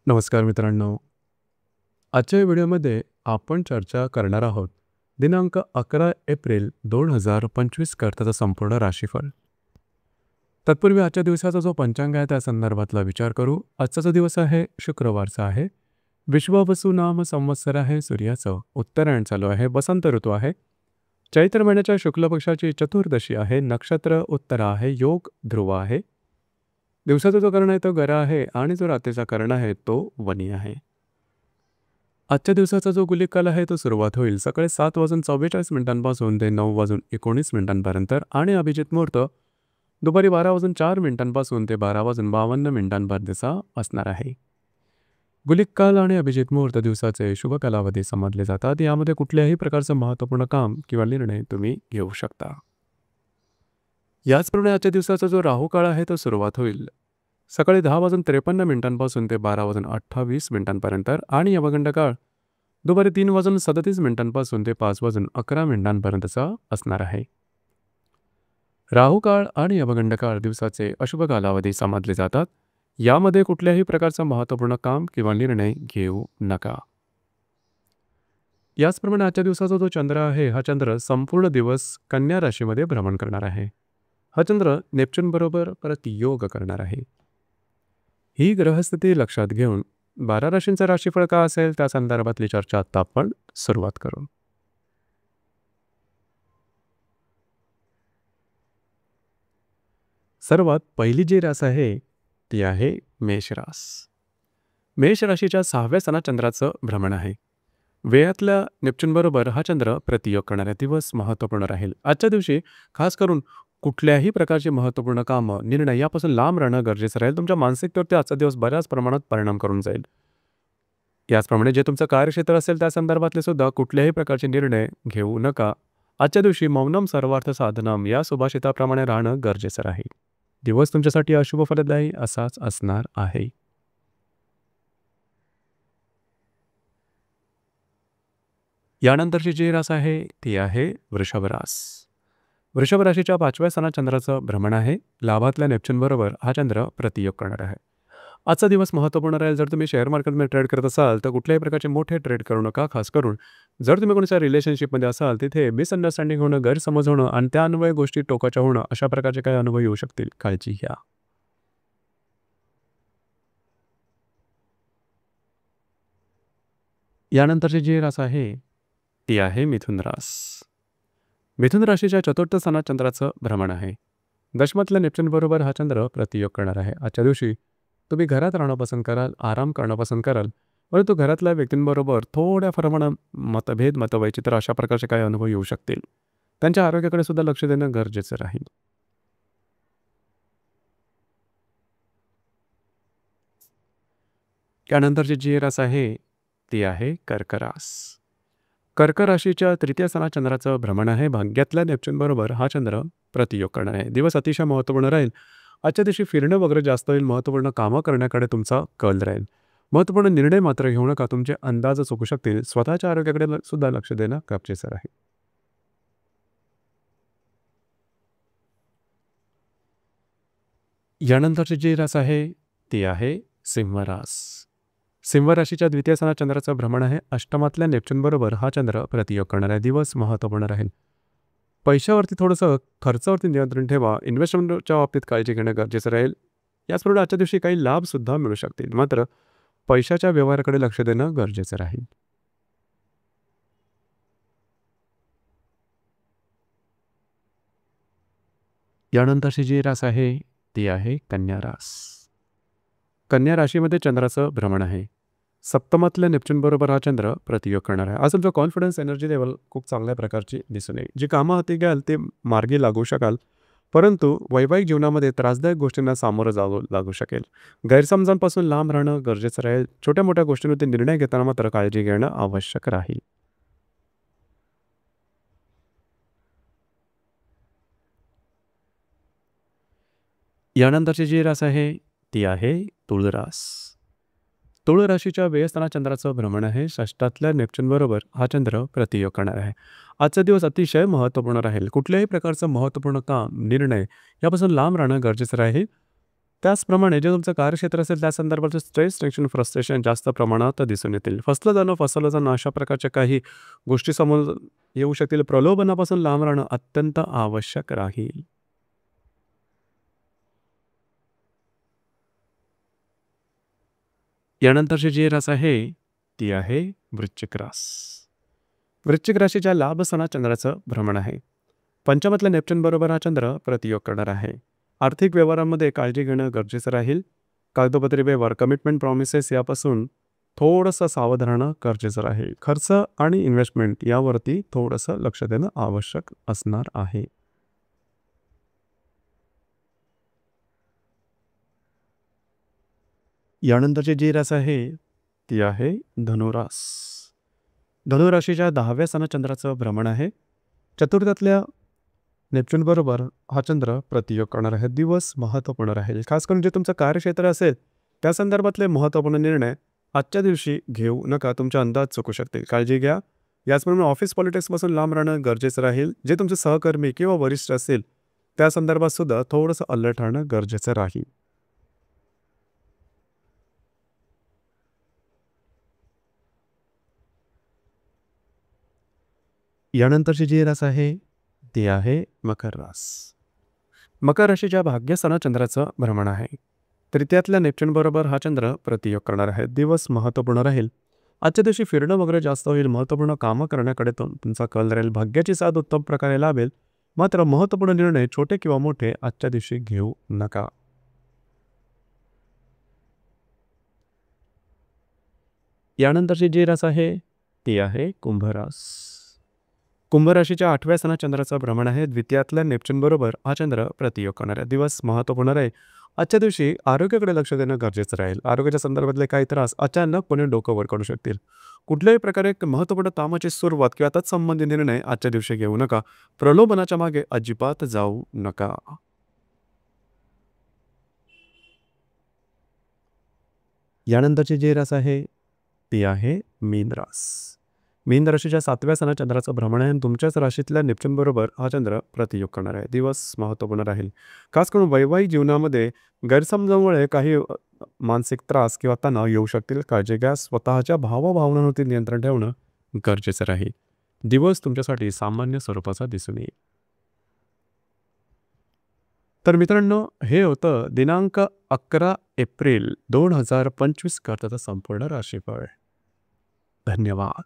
नमस्कार मित्रांनो. आजच्या व्हिडिओमध्ये आपण चर्चा करणार आहोत दिनांक 11 एप्रिल 2025 करताचं संपूर्ण राशीफळ. तत्पूर्वी आजच्या दिवसाचा जो पंचांग आहे त्या संदर्भातला विचार करू. आजचा जो दिवस आहे शुक्रवारचा आहे. विश्वावसु नाम संवत्सर आहे. सूर्याचं उत्तरायण चालू आहे. वसंत ऋतू आहे. चैत्र महिन्याच्या शुक्ल पक्षाची चतुर्दशी आहे. नक्षत्र उत्तरा आहे. योग ध्रुव आहे. दिवसाचा जो कर्ण आहे तो गरा आहे आणि जो रात्रीचा कर्ण आहे तो वनी आहे. आजच्या दिवसाचा जो गुलिक काल आहे तो सुरुवात होईल सकाळी 7:44 ते 9:19 आणि अभिजित मुहूर्त दुपारी 12:04 ते 12:52 असणार आहे. गुलिक काल आणि अभिजित मुहूर्त दिवसाचे शुभ कालावधी समजले जातात. यामध्ये कुठल्याही प्रकारचं महत्त्वपूर्ण काम किंवा निर्णय तुम्ही घेऊ शकता. याचप्रमाणे आजच्या दिवसाचा जो राहू काळ आहे तो सुरुवात होईल सकाळी 10:53 ते 12:28 आणि यमगंड काळ दुपारी 3:37 ते 5:11 असणार आहे. राहू काळ आणि यमगंड काळ दिवसाचे अशुभ कालावधी समजले जातात. यामध्ये कुठल्याही प्रकारचं महत्त्वपूर्ण काम किंवा निर्णय घेऊ नका. याचप्रमाणे आजच्या दिवसाचा जो चंद्र आहे हा चंद्र संपूर्ण दिवस कन्या राशीमध्ये भ्रमण करणार आहे. हा चंद्र नेपच्यून बरोबर परत योग करणार आहे. ही ग्रहस्थिती लक्षात घेऊन 12 राशींचं राशीफळ का असेल त्या संदर्भातली चर्चा आता आपण सुरुवात करू. सर्वात पहिली जी रास आहे ती आहे मेष रास. मेष राशीच्या 6व्या स्थानात चंद्राचं भ्रमण आहे. वेळातल्या नेपच्यून बरोबर हा चंद्र प्रतियोग करणारा दिवस महत्त्वपूर्ण राहील. आजच्या दिवशी खास करून कुठल्याही प्रकारची महत्त्वपूर्ण कामं निर्णय यापासून लांब राहणं गरजेचं राहील. तुमच्या मानसिकतेवरती आजचा दिवस बऱ्याच प्रमाणात परिणाम करून जाईल. याचप्रमाणे जे तुमचं कार्यक्षेत्र असेल त्या संदर्भातले सुद्धा कुठल्याही प्रकारचे निर्णय घेऊ नका. आजच्या दिवशी मौनम सर्वार्थ साधनम या सुभाषिताप्रमाणे राहणं गरजेचं राहील. दिवस तुमच्यासाठी अशुभ फलदायी असाच असणार आहे. यानंतरची जी रास आहे ती आहे वृषभ रास. वृषभ राशीच्या 5व्या स्थानात चंद्राचं भ्रमण आहे. लाभातल्या नेपच्यून बरोबर हा चंद्र प्रतियोग करणार आहे. आजचा दिवस महत्त्वपूर्ण राहील. जर तुम्ही शेअर मार्केटमध्ये ट्रेड करत असाल तर कुठल्याही प्रकारचे मोठे ट्रेड करू नका. खास करून जर तुम्ही कोणाच्या रिलेशनशिपमध्ये असाल तिथे मिसअंडरस्टँडिंग होणं, गैरसमज होणं आणि त्यान्वये गोष्टी टोकाच्या होणं अशा प्रकारचे काही अनुभव येऊ शकतील. काळजी घ्या. यानंतरची जी रास आहे ती आहे मिथुन रास. मिथुन राशीच्या 4थ्या स्थानात चंद्राचं भ्रमण आहे. दशमातल्या नेपच्यून बरोबर हा चंद्र प्रतियोग करणार आहे. आजच्या दिवशी तुम्ही घरात राहणं पसंत कराल, आराम करणं पसंत कराल, परंतु घरातल्या व्यक्तींबरोबर थोड्या प्रमाणात मतवैचित्र अशा प्रकारचे काही अनुभव येऊ शकतील. त्यांच्या आरोग्याकडे सुद्धा लक्ष देणं गरजेचं राहील. त्यानंतरची जी रास आहे ती आहे कर्क रास. कर्क राशीच्या 3ऱ्या स्थानात चंद्राचं भ्रमण आहे. भाग्यातल्या नेपच्यून बरोबर हा चंद्र प्रतियोग करणार आहे. दिवस अतिशय महत्त्वपूर्ण राहील. आजच्या दिवशी फिरणं वगैरे जास्त होईल. महत्त्वपूर्ण कामं करण्याकडे तुमचा कल राहील. महत्त्वपूर्ण निर्णय मात्र घेऊ नका. तुमचे अंदाज चुकू शकतील. स्वतःच्या आरोग्याकडे सुद्धा लक्ष देणं गरजेचं राहील. यानंतरची जी रास आहे ती आहे सिंह रास. सिंह राशीच्या 2ऱ्या स्थानात चंद्राचं भ्रमण आहे. अष्टमातल्या नेपच्यून बरोबर हा चंद्र प्रतियोग करणार आहे. दिवस महत्त्वपूर्ण राहील. पैशावरती थोडंसं खर्चावरती नियंत्रण ठेवा. इन्व्हेस्टमेंटच्या बाबतीत काळजी घेणं गरजेचं राहील. याचप्रमाणे आजच्या दिवशी काही लाभसुद्धा मिळू शकतील. मात्र पैशाच्या व्यवहाराकडे लक्ष देणं गरजेचं राहील. यानंतरची जी रास आहे ती आहे कन्या रास. कन्या राशीमध्ये चंद्राचं भ्रमण आहे. सप्तमातल्या नेपच्यून बरोबर हा चंद्र प्रतियोग करणार आहे. आज तुमचा कॉन्फिडन्स एनर्जी लेवल खूप चांगल्या प्रकारची दिसून येईल. जी कामं हाती घ्याल ते मार्गी लागू शकाल, परंतु वैवाहिक जीवनामध्ये त्रासदायक गोष्टींना सामोरं लागू शकेल. गैरसमजांपासून लांब राहणं गरजेचं राहील. छोट्या मोठ्या गोष्टींवरती निर्णय घेताना मात्र काळजी घेणं आवश्यक राहील. यानंतरची जी रास आहे ती आहे तुळ रास. तुळ राशीच्या व्ययस्थानात चंद्राचं भ्रमण आहे. षष्ठातल्या नेपच्यून बरोबर हा चंद्र प्रतियोग करणार आहे. आजचा दिवस अतिशय महत्त्वपूर्ण राहील. कुठल्याही प्रकारचं महत्त्वपूर्ण काम, निर्णय यापासून लांब राहणं गरजेचं राहील. त्याचप्रमाणे जे तुमचं कार्यक्षेत्र असेल त्या संदर्भातलं स्ट्रेस, टेन्शन, फ्रस्ट्रेशन जास्त प्रमाणात दिसून येतील. फसवलं जाणं अशा प्रकारच्या काही गोष्टी समोर येऊ शकतील. प्रलोभनापासून लांब राहणं अत्यंत आवश्यक राहील. यानंतरची जी रास आहे ती आहे वृश्चिक रास. वृश्चिक राशीच्या लाभ सणा चंद्राचं भ्रमण आहे. पंचमातल्या नेपच्यून बरोबर हा चंद्र प्रतियोग करणार आहे. आर्थिक व्यवहारांमध्ये काळजी घेणं गरजेचं राहील. कागदोपत्री व्यवहार, कमिटमेंट, प्रॉमिसेस यापासून थोडंसं सावध राहणं गरजेचं राहील. खर्च आणि इन्व्हेस्टमेंट यावरती थोडंसं लक्ष देणं आवश्यक असणार आहे. यानंतरची जी रास आहे ती आहे धनुरास. धनुराशीच्या 10व्या सणा चंद्राचं भ्रमण आहे. चतुर्थातल्या नेपच्यून बरोबर हा चंद्र प्रतियोग करणार आहे. दिवस महत्त्वपूर्ण राहील. खास करून जे तुमचं कार्यक्षेत्र असेल त्या संदर्भातले महत्त्वपूर्ण निर्णय आजच्या दिवशी घेऊ नका. तुमचे अंदाज चुकू शकतील. काळजी घ्या. याचप्रमाणे ऑफिस पॉलिटिक्सपासून लांब राहणं गरजेचं राहील. जे तुमचे सहकर्मी किंवा वरिष्ठ असतील त्या संदर्भात सुद्धा थोडंसं अलर्ट राहणं गरजेचं राहील. यानंतरची जी रास आहे ती आहे मकर रास. मकर राशीच्या भाग्यस्थानात चंद्राचं भ्रमण आहे. तृतीयातल्या नेपच्यून बरोबर हा चंद्र प्रतियोग करणार आहे. दिवस महत्त्वपूर्ण राहील. आजच्या दिवशी फिरणं वगैरे जास्त होईल. महत्त्वपूर्ण कामं करण्याकडे तुमचा कल राहील. भाग्याची साथ उत्तम प्रकारे लाभेल. मात्र महत्त्वपूर्ण निर्णय छोटे किंवा मोठे आजच्या दिवशी घेऊ नका. यानंतरची जी रास आहे ती आहे कुंभ रास. कुंभ राशीच्या 8व्या सणात चंद्राचं भ्रमण आहे. द्वितीयातल्या नेपच्यून बरोबर हा चंद्र प्रतियोग करणार आहे. दिवस महत्त्वपूर्ण राहील. आजच्या दिवशी आरोग्याकडे लक्ष देणं गरजेचं राहील. आरोग्याच्या संदर्भातले काही त्रास अचानकपणे डोकं वर काढू शकतील. कुठल्याही प्रकारे महत्त्वपूर्ण कामाची सुरुवात किंवा तत्संबंधी निर्णय आजच्या दिवशी घेऊ नका. प्रलोभनाच्या मागे अजिबात जाऊ नका. यानंतरची जी रास आहे ती आहे मीन रास. मीन राशीच्या 7व्या सणात चंद्राचं भ्रमण आहे. तुमच्याच राशीतल्या नेपच्यून बरोबर हा चंद्र प्रतियोग करणार आहे. दिवस महत्त्वपूर्ण राहील. खास करून वैवाहिक जीवनामध्ये गैरसमजामुळे काही मानसिक त्रास किंवा तणाव येऊ शकतील. काळजी घ्या. स्वतःच्या भावभावनांवरती नियंत्रण ठेवणं गरजेचं राहील. दिवस तुमच्यासाठी सामान्य स्वरूपाचा दिसून येईल. तर मित्रांनो, हे होतं दिनांक 11 एप्रिल 2025 करताचं संपूर्ण राशीफळ. धन्यवाद.